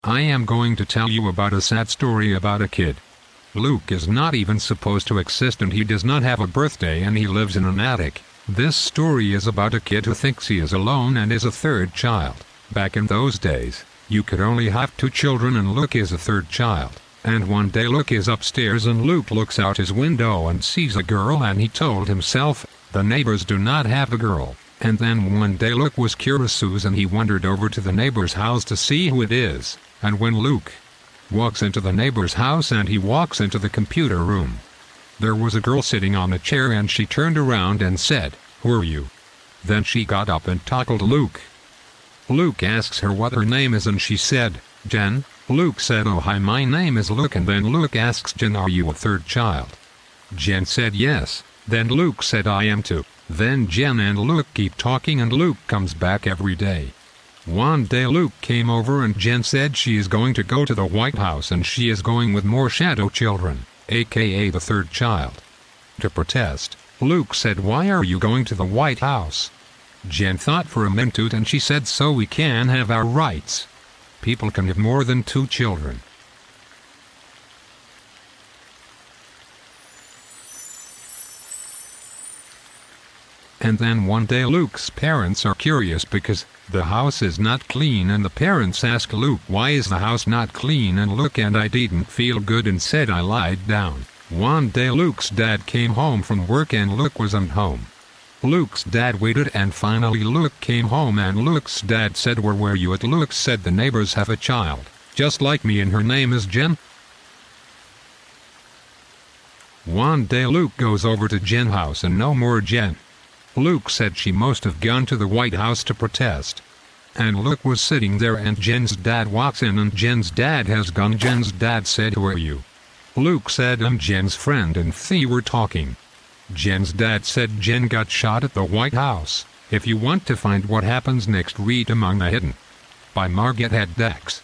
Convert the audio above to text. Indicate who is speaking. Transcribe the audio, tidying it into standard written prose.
Speaker 1: I am going to tell you about a sad story about a kid. Luke is not even supposed to exist, and he does not have a birthday, and he lives in an attic. This story is about a kid who thinks he is alone and is a third child. Back in those days, you could only have 2 children, and Luke is a third child. And one day Luke is upstairs and Luke looks out his window and sees a girl, and he told himself, the neighbors do not have a girl. And then one day Luke was curious and he wandered over to the neighbor's house to see who it is. And when Luke walks into the neighbor's house and he walks into the computer room, there was a girl sitting on a chair, and she turned around and said, "Who are you?" Then she got up and tackled Luke. Luke asks her what her name is, and she said, "Jen." Luke said, "Oh hi, my name is Luke." And then Luke asks Jen, "Are you a third child?" Jen said yes. Then Luke said, "I am too." Then Jen and Luke keep talking, and Luke comes back every day. One day Luke came over and Jen said she is going to go to the White House, and she is going with more shadow children, aka the third child, to protest. Luke said, "Why are you going to the White House?" Jen thought for a minute and she said, "So we can have our rights. People can have more than 2 children." And then one day Luke's parents are curious because the house is not clean, and the parents ask Luke, "Why is the house not clean?" And Luke and I didn't feel good and said, "I lied down." One day Luke's dad came home from work and Luke wasn't home. Luke's dad waited, and finally Luke came home, and Luke's dad said, "Where were you at?" Luke said, "The neighbors have a child, just like me, and her name is Jen." One day Luke goes over to Jen's house and no more Jen. Luke said she must have gone to the White House to protest. And Luke was sitting there, and Jen's dad walks in, and Jen's dad has gone. Jen's dad said, "Who are you?" Luke said, "I'm Jen's friend," and they were talking. Jen's dad said, "Jen got shot at the White House." If you want to find what happens next, read Among the Hidden by Margaret Dax.